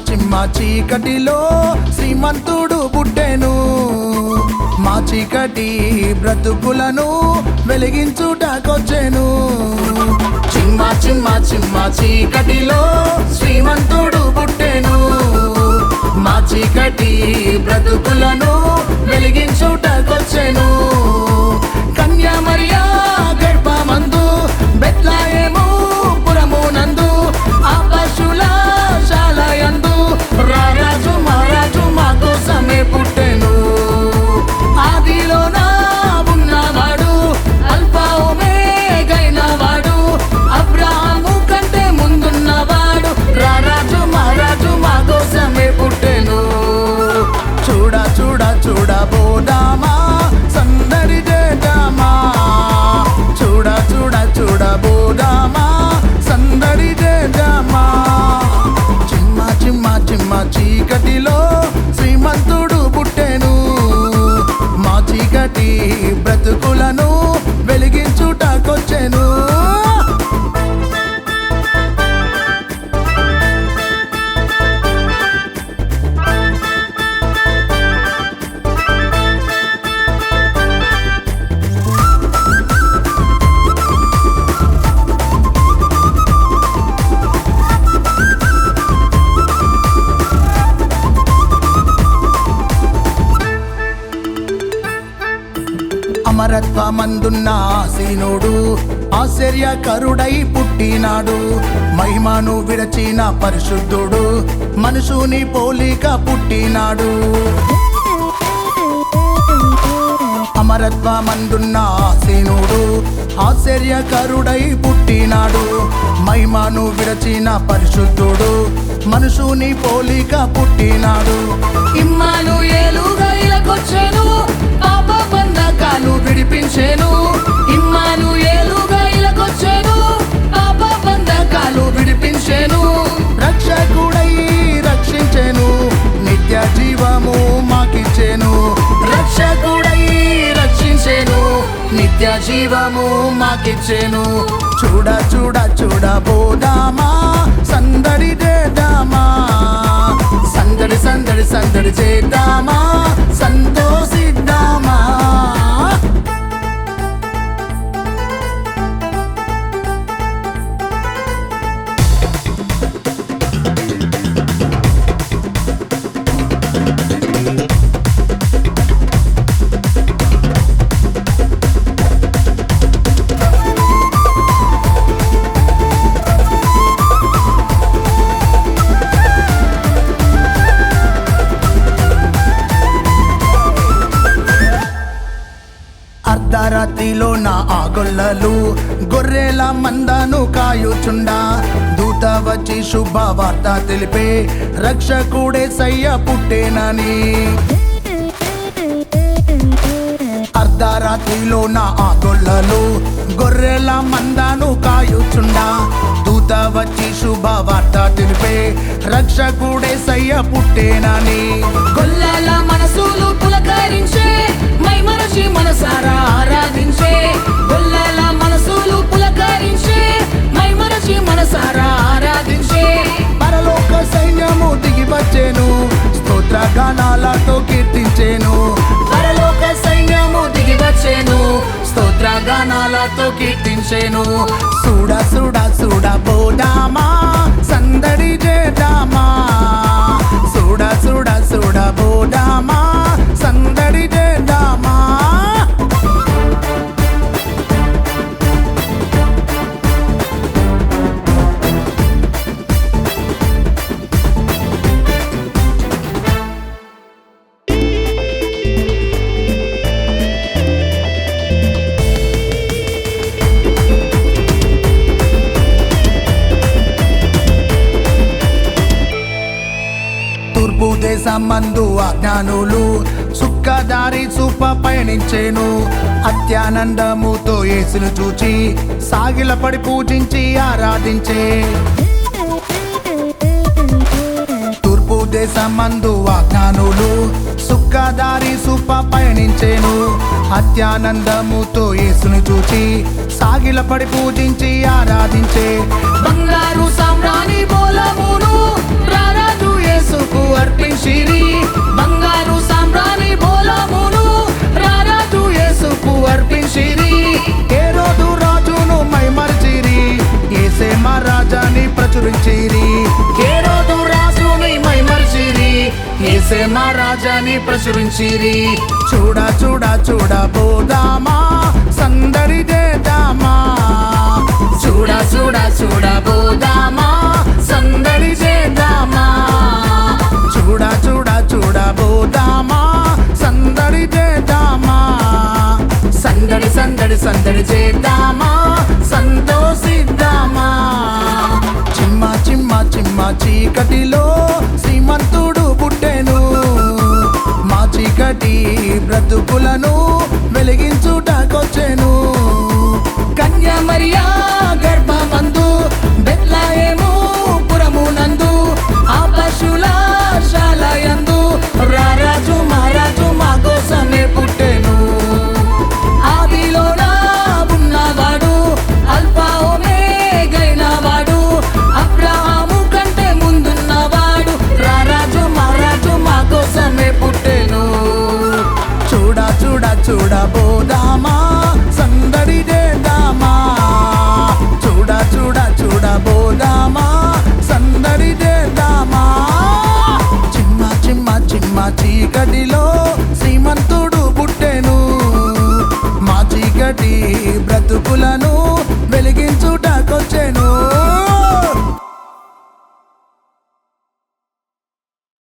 చిమ్మ చీకటిలో శ్రీమంతుడు పుట్టెను. మా చీకటి బ్రతుకులను వెలిగించుటకొచ్చెను. చిమ్మ చిమ్మ చిమ్మ చీకటిలో శ్రీమంతుడు పుట్టెను. మా చీకటి బ్రతుకులను వెలిగించుటకొచ్చెను. కన్యా మరియా గర్భమందు బెత్లెహేము పురమునందు ఆ పశుల శాలయందు రారాజు మహారాజు మా కోసమే పుట్టెను. ఆదిలోన ఉన్నవాడు అల్ఫా ఒమేగైనవాడు అబ్రహాము కంటే ముందున్నవాడు రారాజు మహారాజు మా కోసమే పుట్టెను. చూడ చూడ చూడబోదామా సందడి చేద్దామా. చూడ చూడ చూడబోదామా సందడి చేద్దామా. చిమ్మ చిమ్మ చిమ్మ చీకటిలో శ్రీమంతుడు పుట్టెను. మా చీకటి బ్రతుకులను వెలిగించుటకొచ్చెను. అమరత్వమందున్న ఆసీనుడు ఆశ్చర్యకరుడై పుట్టినాడు. మహిమను విడచిన పరిశుద్ధుడు మనుషుని పోలిక పుట్టినాడు. అమరత్వమందున్న ఆసీనుడు ఆశ్చర్యకరుడై పుట్టినాడు. మహిమను విడచిన పరిశుద్ధుడు మనుషుని పోలిక పుట్టినాడు. ఇమ్మానుయేలుగా ఇలాగొచ్చెను పాప బంధకాలు విడిపించెను. ఇమ్మానుయేలుగా ఇలాగొచ్చెను పాప బంధకాలు విడిపించెను. రక్షకుడై రక్షించెను నిత్య జీవము మాకిచ్చెను. రక్షకుడై రక్షించెను నిత్య జీవము మాకిచ్చెను. చూడ చూడ చూడబోదామా సందడి చేద్దామా. సందడి సందడి సందడి చేద్దామా సంతోషిద్దామా. అర్ధరాత్రిలో నా ఆగొల్లలు గొర్రెల మందను కాయుచుండా దూత వచ్చి శుభవార్త తెలిపే రక్షకుడే సయ్య పుట్టేనని. అర్ధరాత్రిలో నా ఆగొల్లలు గొర్రెల మందను కాయుచుండా దూత వచ్చి శుభవార్త తెలిపే రక్షకుడే సయ్య పుట్టేనని. గొల్లల మనసులు పులకరించే మైమరచి మనసారా ఆరాధించే. గొల్లల మనసులు పులకరించే మైమరచి మనసారా ఆరాధించే. పరలోక సైన్యము దిగి వచ్చెను స్తోత్ర గానాలతో కీర్తించెను. పరలోక సైన్యము దిగి వచ్చెను స్తోత్ర గానాలతో కీర్తించెను. చూడ చూడ చూడబోదామా సందడి చేద్దామా. చూడ చూడ చూడబోదామా సందడి చేద్దామా. తూర్పు దేశమందు అజ్ఞానులు సుక్కదారి చూప పయనించేను. అత్యానందముతో యేసును చూచి సాగిలపడి పూజించి ఆరాధించే. తూర్పు దేశమందు అజ్ఞానులు సుక్కదారి చూప పయనించేను. అత్యానందముతో యేసును చూచి సాగిలపడి పూజించి ఆరాధించే. బంగారు సామ్రాణి బోలమును రారాజు యేసుకు అర్పించిరి బంగారు సామ్రాణి బోలమును రారాజు యేసుకు అర్పించిరి హేరోదు రాజును మైమర్చిరి యేసే మహారాజాని ప్రచురించిరి హేరోదు రాజుని మైమర్చిరి యేసే మహారాజాని ప్రచురించిరి చూడ చూడ చూడ బోదామా సందడి చేద్దామా చూడ చూడ చూడ బోదామా సందడి చేద్దామా చూడ చూడ చూడ బోదామా సందడి చేద్దామా సందడి సందడి సందడి చేద్దామా సంతోషిద్దామా చిమ్మ చిమ్మ చిమ్మ చీకటిలో శ్రీమంతుడు పుట్టెను మా చీకటి బ్రతుకులను వెలిగించుటకొచ్చెను కన్య మరియా గర్భమందు బెత్లెహేము పురమునందు ఆ పశుల శాలయందు రారాజు మహారాజు మా కోసమే పుట్టెను ఆదిలోన ఉన్నవాడు అల్ఫా ఒమేగైన వాడు అబ్రహాము కంటే ముందున్నవాడు రారాజు మహారాజు మా కోసమే పుట్టెను చూడ చూడ చూడ బోదామా సందడి చేద్దామా చూడ చూడ చూడ బోదామా సందడి చేద్దామా చిమ్మ చిమ్మ చిమ్మ చీకటిలో శ్రీమంతుడు పుట్టెను మా చీకటి బ్రతుకులను